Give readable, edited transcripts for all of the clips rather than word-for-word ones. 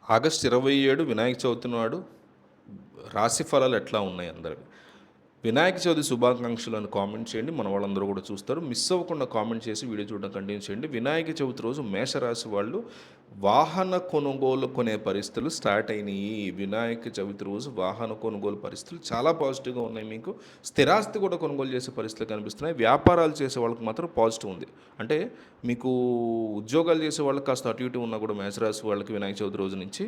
August 27 Vinayaka Chavithi నాడు రాశి ఫలాలు ఎట్లా ఉన్నాయి అందరివి? వినాయక చవితి శుభాకాంక్షలు అని కామెంట్ చేయండి. మన వాళ్ళందరూ కూడా చూస్తారు. మిస్ అవ్వకుండా కామెంట్ చేసి వీడియో చూడడం కంటిన్యూ చేయండి. వినాయక చవితి రోజు మేషరాశి వాళ్ళు వాహన కొనుగోలు కొనే పరిస్థితులు స్టార్ట్ అయినాయి. వినాయక చవితి రోజు వాహన కొనుగోలు పరిస్థితులు చాలా పాజిటివ్గా ఉన్నాయి. మీకు స్థిరాస్తి కూడా కొనుగోలు చేసే పరిస్థితులు కనిపిస్తున్నాయి. వ్యాపారాలు చేసే వాళ్ళకి మాత్రం పాజిటివ్ ఉంది. అంటే మీకు ఉద్యోగాలు చేసే వాళ్ళకి కాస్త అటు ఇటు ఉన్నా కూడా మేషరాశి వాళ్ళకి వినాయక చవితి రోజు నుంచి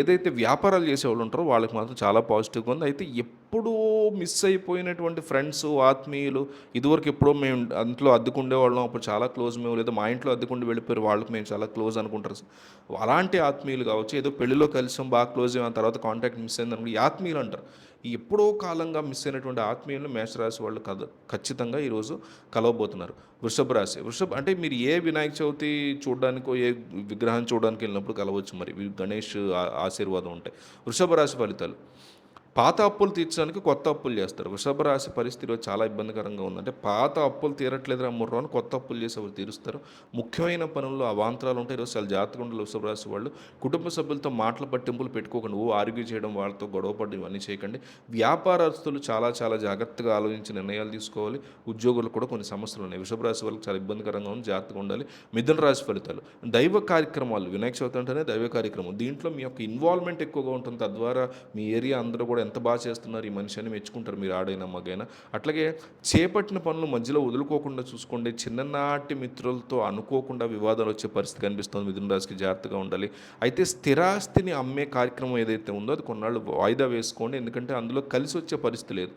ఏదైతే వ్యాపారాలు చేసేవాళ్ళు ఉంటారో వాళ్ళకి మాత్రం చాలా పాజిటివ్గా ఉంది. అయితే ఎప్పుడూ మిస్ అయిపోయినటువంటి ఫ్రెండ్స్, ఆత్మీయులు, ఇదివరకు ఎప్పుడో మేము ఇంట్లో అద్దెకుండేవాళ్ళం, అప్పుడు చాలా క్లోజ్ మేము, లేదా మా ఇంట్లో అద్దెకుండి వెళ్ళిపోయారు వాళ్ళకి మేము చాలా క్లోజ్ అనుకుంటారు. అలాంటి ఆత్మీయులు కావచ్చు, ఏదో పెళ్లిలో కలిసాం బాగా క్లోజ్ అయిన తర్వాత కాంటాక్ట్ మిస్ అయింది అనుకుంటే ఆత్మీయులు అంటారు. ఈ ఎప్పుడో కాలంగా మిస్ అయినటువంటి ఆత్మీయులను మేషరాశి వాళ్ళు ఖచ్చితంగా ఈరోజు కలవబోతున్నారు. వృషభ అంటే మీరు ఏ వినాయక చవితి చూడడానికో, ఏ విగ్రహం చూడడానికి వెళ్ళినప్పుడు కలవచ్చు. మరి గణేష్ ఆశీర్వాదం ఉంటాయి. వృషభ రాశి ఫలితాలు: పాత అప్పులు తీర్చడానికి కొత్త అప్పులు చేస్తారు. వృషభ రాశి పరిస్థితిలో చాలా ఇబ్బందికరంగా ఉందంటే పాత అప్పులు తీరట్లేదురా ముర్రో అని కొత్త అప్పులు చేసి అవి తీరుస్తారు. ముఖ్యమైన పనుల్లో అవాంతరాలు ఉంటాయి. ఈరోజు చాలా జాగ్రత్తగా ఉండాలి వృషభ రాశి వాళ్ళు. కుటుంబ సభ్యులతో మాటల పట్టింపులు పెట్టుకోకండి. ఆర్గ్యూ చేయడం, వాళ్ళతో గొడవపడడం ఇవన్నీ చేయకండి. వ్యాపారస్తులు చాలా చాలా జాగ్రత్తగా ఆలోచించి నిర్ణయాలు తీసుకోవాలి. ఉద్యోగులు కూడా కొన్ని సమస్యలు ఉన్నాయి. వృషభ రాశి వాళ్ళకి చాలా ఇబ్బందికరంగా ఉంది, జాగ్రత్తగా ఉండాలి. మిథున రాశి ఫలితాలు: దైవ కార్యక్రమాలు. వినాయక చవితి అంటేనే దైవ కార్యక్రమం. దీంట్లో మీ యొక్క ఇన్వాల్వ్మెంట్ ఎక్కువగా ఉంటుంది. తద్వారా మీ ఏరియా అందరూ కూడా ఎంత బాగా చేస్తున్నారు ఈ మనిషి అని మెచ్చుకుంటారు, మీరు ఆడైనా మగైనా. అట్లాగే చేపట్టిన పనులు మధ్యలో వదులుకోకుండా చూసుకోండి. చిన్ననాటి మిత్రులతో అనుకోకుండా వివాదాలు వచ్చే పరిస్థితి కనిపిస్తుంది. మిథున రాశికి జాగ్రత్తగా ఉండాలి. అయితే స్థిరాస్తిని అమ్మే కార్యక్రమం ఏదైతే ఉందో అది కొన్నాళ్ళు వాయిదా వేసుకోండి. ఎందుకంటే అందులో కలిసి వచ్చే పరిస్థితి లేదు.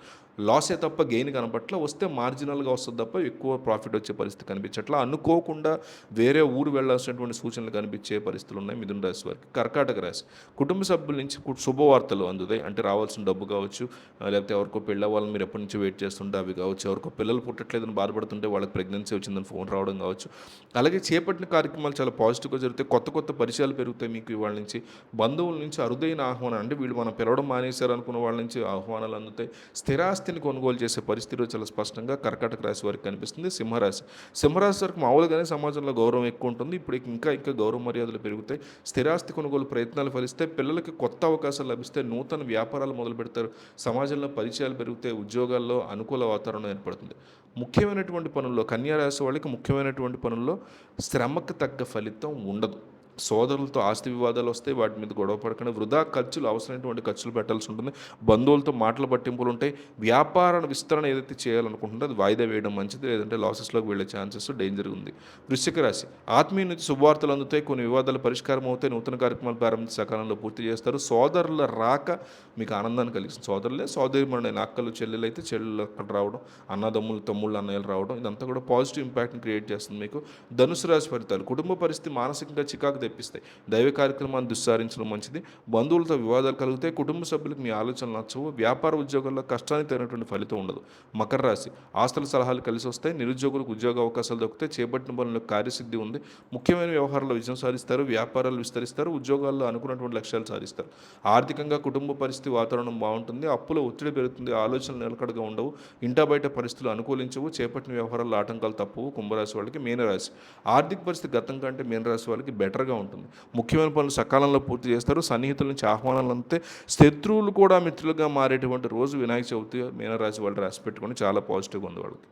లాసే తప్ప గెయిన్ కనపట్ల, వస్తే మార్జినల్గా వస్తుంది తప్ప ఎక్కువ ప్రాఫిట్ వచ్చే పరిస్థితి కనిపించట్లా. అనుకోకుండా వేరే ఊరు వెళ్ళాల్సినటువంటి సూచనలు కనిపించే పరిస్థితులు ఉన్నాయి మిథున రాశి వారికి. కర్కాటక రాశి: కుటుంబ సభ్యుల నుంచి శుభవార్తలు అందుతాయి. అంటే రావాల్సిన డబ్బు కావచ్చు, లేకపోతే ఎవరికో పెళ్ళి అవ్వాలని మీరు ఎప్పటి నుంచి వెయిట్ చేస్తుంటే అవి కావచ్చు, ఎవరికో పిల్లలు పుట్టట్లేదని బాధపడుతుంటే వాళ్ళకి ప్రెగ్నెన్సీ వచ్చిందని ఫోన్ రావడం కావచ్చు. అలాగే చేపట్టిన కార్యక్రమాలు చాలా పాజిటివ్గా జరుగుతాయి. కొత్త కొత్త పరిచయాలు పెరుగుతాయి మీకు ఇవాళ నుంచి. బంధువుల నుంచి అరుదైన ఆహ్వానం, అంటే వీళ్ళు మనం పిలవడం మానేశారు అనుకున్న వాళ్ళ నుంచి ఆహ్వానాలు అందుతాయి. స్థిరాస్తిని కొనుగోలు చేసే పరిస్థితిలో చాలా స్పష్టంగా కర్కాటక రాశి వారికి కనిపిస్తుంది. సింహరాశి వారికి మామూలుగానే సమాజంలో గౌరవం ఎక్కువ ఉంటుంది. ఇప్పుడు ఇంకా ఇంకా గౌరవ మర్యాదలు పెరుగుతాయి. స్థిరాస్తి కొనుగోలు ప్రయత్నాలు ఫలిస్తే, పిల్లలకి కొత్త అవకాశాలు లభిస్తే, నూతన వ్యాపారాలు మొదలు పెడతారు. సమాజంలో పరిచయాలు పెరిగితే, ఉద్యోగాల్లో అనుకూల వాతావరణం ఏర్పడుతుంది. ముఖ్యమైనటువంటి పనుల్లో కన్యారాశి వాళ్ళకి ముఖ్యమైనటువంటి పనుల్లో శ్రమకు తగ్గ ఫలితం ఉండదు. సోదరులతో ఆస్తి వివాదాలు వస్తాయి, వాటి మీద గొడవ పడకుండా వృధా ఖర్చులు, అవసరమైనటువంటి ఖర్చులు పెట్టాల్సి ఉంటుంది. బంధువులతో మాటల పట్టింపులు ఉంటాయి. వ్యాపార విస్తరణ ఏదైతే చేయాలనుకుంటుందో అది వాయిదా వేయడం మంచిది, లేదంటే లాసెస్లోకి వెళ్ళే ఛాన్సెస్ డేంజర్ ఉంది. వృశ్చిక రాశి: ఆత్మీయ నుంచి శుభవార్తలు అందుతాయి. కొన్ని వివాదాలు పరిష్కారం అవుతాయి. నూతన కార్యక్రమాలు ప్రారంభించి సకాలంలో పూర్తి చేస్తారు. సోదరుల రాక మీకు ఆనందాన్ని కలిగిస్తుంది. సోదరులే సోదరిమణులైన అక్కలు చెల్లెలు అయితే చెల్లెలు అక్కడ రావడం, అన్నదమ్ములు తమ్ముళ్ళు అన్నయ్యలు రావడం, ఇదంతా కూడా పాజిటివ్ ఇంపాక్ట్ని క్రియేట్ చేస్తుంది మీకు. ధనుసు రాశి ఫలితాలు: కుటుంబ పరిస్థితి మానసికంగా చికాకు తెప్పిస్తాయి. దైవ కార్యక్రమాన్ని దుస్సారించడం మంచిది. బంధువులతో వివాదాలు కలిగితే, కుటుంబ సభ్యులకు మీ ఆలోచనలు నచ్చవు. వ్యాపార ఉద్యోగాల్లో కష్టానికి తగినటువంటి ఫలితం ఉండదు. మకర రాశి: ఆస్తుల సలహాలు కలిసి వస్తాయి. నిరుద్యోగులకు ఉద్యోగ అవకాశాలు దొరుకుతాయి. చేపట్టిన పనులకు కార్యసిద్ధి ఉంది. ముఖ్యమైన వ్యవహారాల్లో విజయం సాధిస్తారు. వ్యాపారాలు విస్తరిస్తారు. ఉద్యోగాల్లో అనుకున్నటువంటి లక్ష్యాలు సాధిస్తారు. ఆర్థికంగా కుటుంబ పరిస్థితి వాతావరణం బాగుంటుంది. అప్పుల ఒత్తిడి పెరుగుతుంది. ఆలోచనలు నిలకడగా ఉండవు. ఇంటా బయట పరిస్థితులు అనుకూలించవు. చేపట్టిన వ్యవహారాల్లో ఆటంకాలు తప్పవు. కుంభరాశి వాళ్ళకి. మీనరాశి: ఆర్థిక పరిస్థితి గతం కంటే మీనరాశి వాళ్ళకి బెటర్గా ఉంటుంది. ముఖ్యమైన పనులు సకాలంలో పూర్తి చేస్తారు. సన్నిహితుల నుంచి ఆహ్వానాలు అంతే. శత్రువులు కూడా మిత్రులుగా మారేటువంటి రోజు వినాయక చవితి. మీనరాశి వాళ్ళు రాసి పెట్టుకొని చాలా పాజిటివ్గా ఉంది వాళ్ళకి.